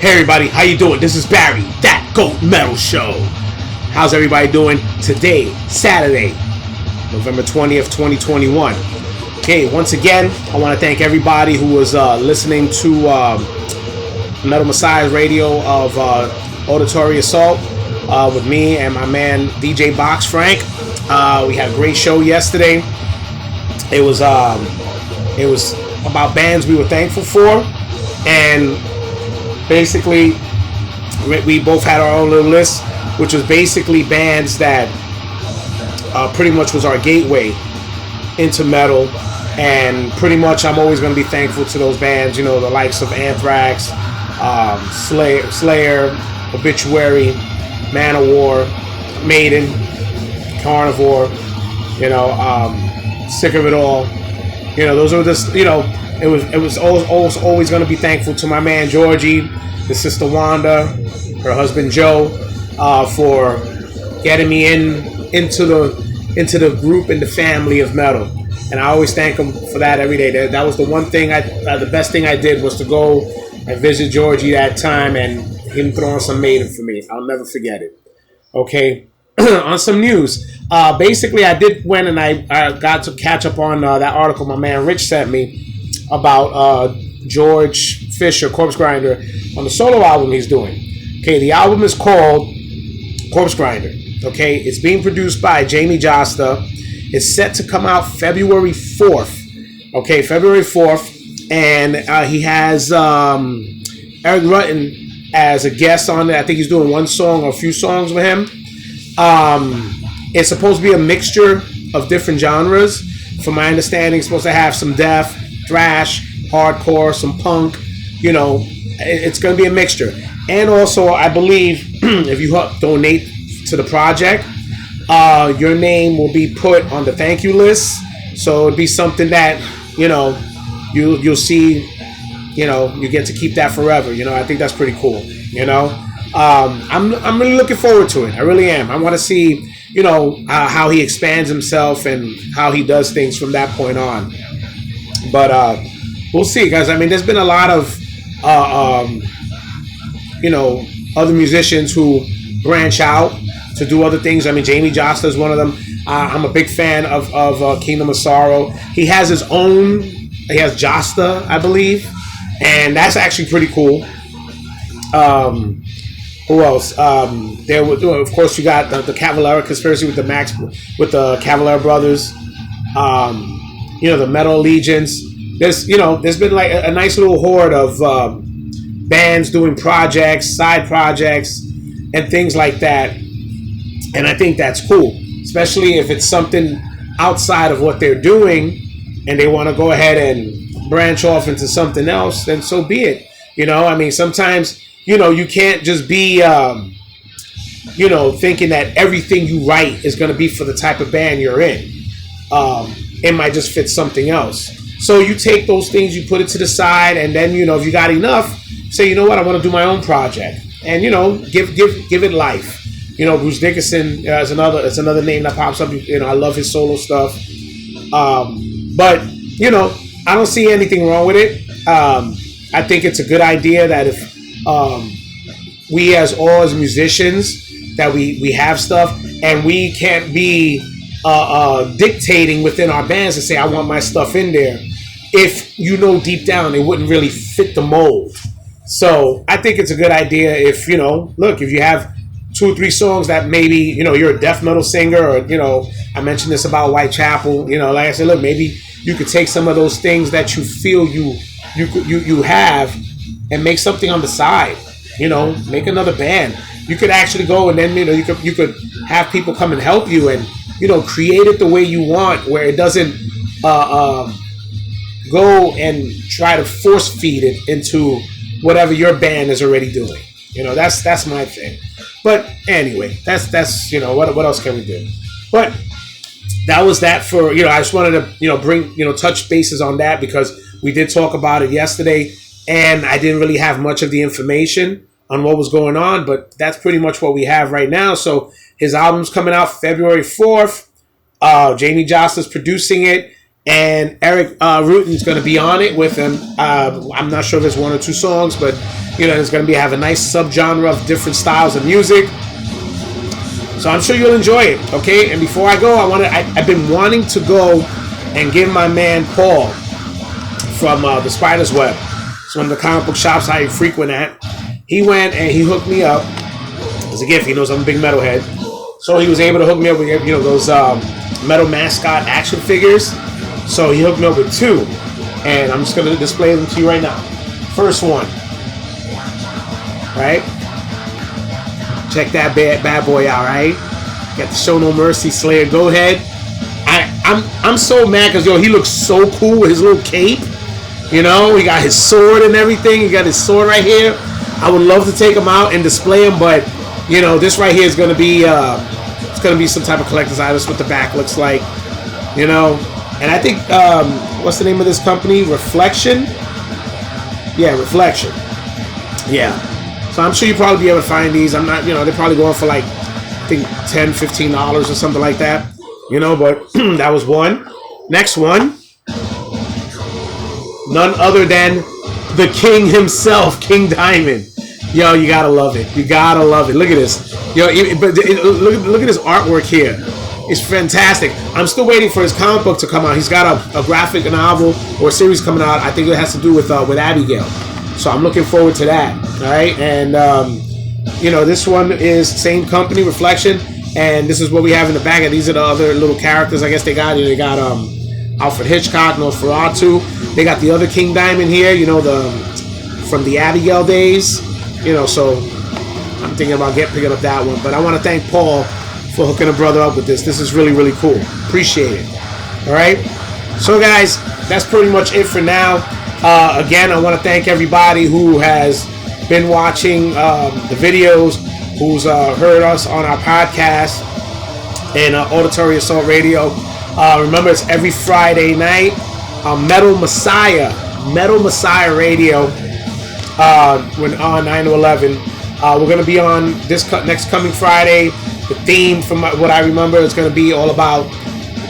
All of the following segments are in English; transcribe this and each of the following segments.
Hey everybody, how you doing? This is Barry, That Goat Metal Show. How's everybody doing today, Saturday, November 20th, 2021? Okay, once again, I want to thank everybody who was listening to Metal Messiah's radio of Auditory Assault with me and my man DJ Box Frank. We had a great show yesterday. It was about bands we were thankful for, and basically we both had our own little list, which was basically bands that pretty much was our gateway into metal. And pretty much I'm always going to be thankful to those bands, you know, the likes of Anthrax, Slayer, Obituary, Manowar, Maiden, Carnivore, you know, Sick of It All. You know, those are just, you know, it was always going to be thankful to my man Georgie, his sister Wanda, her husband Joe, for getting me into the group and the family of metal. And I always thank him for that every day. That was the one thing the best thing I did was to go and visit Georgie that time and him throwing some Maiden for me. I'll never forget it. Okay. On some news, basically I went and I got to catch up on that article my man Rich sent me about George Fisher, Corpsegrinder, on the solo album he's doing. Okay, the album is called Corpsegrinder. Okay, it's being produced by Jamie Josta. It's set to come out February 4th. Okay, February 4th, and he has Eric Rutten as a guest on it. I think he's doing one song or a few songs with him. It's supposed to be a mixture of different genres. From my understanding, it's supposed to have some death, thrash, hardcore, some punk. You know, it's going to be a mixture. And also, I believe if you donate to the project, your name will be put on the thank you list. So it'd be something that, you know, you'll see, you know, you get to keep that forever. You know, I think that's pretty cool. You know, I'm really looking forward to it. I really am. I want to see, you know, how he expands himself and how he does things from that point on. But we'll see, guys. I mean, there's been a lot of, you know, other musicians who branch out to do other things. I mean, Jamie Josta is one of them. I'm a big fan of Kingdom of Sorrow. He has his own. He has Josta, I believe, and that's actually pretty cool. Who else? There was, of course, you got the Cavalera Conspiracy with the Cavalera Brothers. You know, the Metal Allegiance. There's been like a nice little horde of bands doing projects, side projects, and things like that. And I think that's cool, especially if it's something outside of what they're doing, and they want to go ahead and branch off into something else. Then so be it. You know, I mean, sometimes, you know, you can't just be, you know, thinking that everything you write is going to be for the type of band you're in. It might just fit something else. So you take those things, you put it to the side, and then, you know, if you got enough, say, you know what, I want to do my own project, and, you know, give it life. You know, Bruce Dickinson is another name that pops up. You know, I love his solo stuff. But, you know, I don't see anything wrong with it. I think it's a good idea that if we as musicians, that we have stuff, and we can't be dictating within our bands and say, I want my stuff in there, if you know deep down it wouldn't really fit the mold. So I think it's a good idea if, you know, look, if you have 2 or 3 songs that maybe, you know, you're a death metal singer, or, you know, I mentioned this about Whitechapel, you know, like I said, look, maybe you could take some of those things that you feel you have and make something on the side, you know, make another band. You could actually go and then, you know, you could have people come and help you and, you know, create it the way you want, where it doesn't go and try to force feed it into whatever your band is already doing. You know, that's my thing. But anyway, that's you know, what else can we do? But that was that for, you know, I just wanted to, you know, bring, you know, touch bases on that, because we did talk about it yesterday, and I didn't really have much of the information on what was going on, but that's pretty much what we have right now. So his album's coming out February 4th. Jamie Josta's producing it, and Eric Rutan's going to be on it with him. I'm not sure if there's 1 or 2 songs, but it's going to have a nice subgenre of different styles of music. So I'm sure you'll enjoy it. Okay, and before I go, I've been wanting to go and give my man Paul from the Spider's Web. It's one of the comic book shops I frequent at. He went and he hooked me up as a gift. He knows I'm a big metalhead, so he was able to hook me up with those metal mascot action figures. So he hooked me up with 2, and I'm just gonna display them to you right now. First one, right? Check that bad boy out, right? Got the Show No Mercy Slayer. Go ahead. I'm so mad because he looks so cool with his little cape. He got his sword and everything. He got his sword right here. I would love to take him out and display him, but this right here is gonna be it's gonna be some type of collector's item. That's what the back looks like. And I think what's the name of this company? Reflection. Yeah, Reflection. Yeah. So I'm sure you'll probably be able to find these. I'm not, they're probably going for like, I think $10, $15 or something like that. But that was one. Next one. None other than the king himself, King Diamond. Yo, you gotta love it. You gotta love it. Look at this. Look at his artwork here. It's fantastic. I'm still waiting for his comic book to come out. He's got a graphic novel or a series coming out. I think it has to do with Abigail. So I'm looking forward to that. All right, and this one is same company, Reflection, and this is what we have in the bag. And these are the other little characters. I guess they got Alfred Hitchcock, Nosferatu. They got the other King Diamond here. From the Abigail days. So I'm thinking about picking up that one. But I want to thank Paul for hooking a brother up with this. This is really, really cool. Appreciate it. All right. So guys, that's pretty much it for now. Again, I want to thank everybody who has been watching the videos, who's heard us on our podcast and Auditory Assault Radio. Remember, it's every Friday night. Metal Messiah Radio. When on 9 to 11. We're going to be on this next coming Friday. The theme, from what I remember, is going to be all about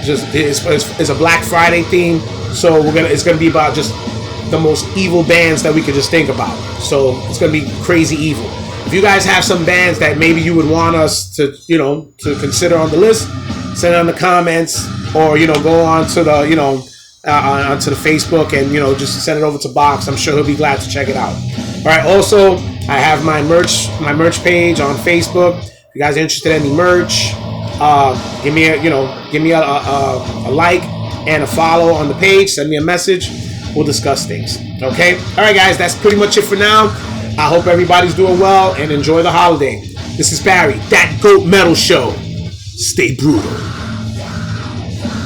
it's a Black Friday theme. So it's going to be about just the most evil bands that we could just think about. So it's going to be crazy evil. If you guys have some bands that maybe you would want us to consider on the list, send it in the comments, or go on to the onto the Facebook and just send it over to Box. I'm sure he'll be glad to check it out. All right. Also, I have my merch page on Facebook. If you guys are interested in any merch, give me a like and a follow on the page. Send me a message. We'll discuss things. Okay. All right, guys. That's pretty much it for now. I hope everybody's doing well and enjoy the holiday. This is Barry, That Goat Metal Show. Stay brutal.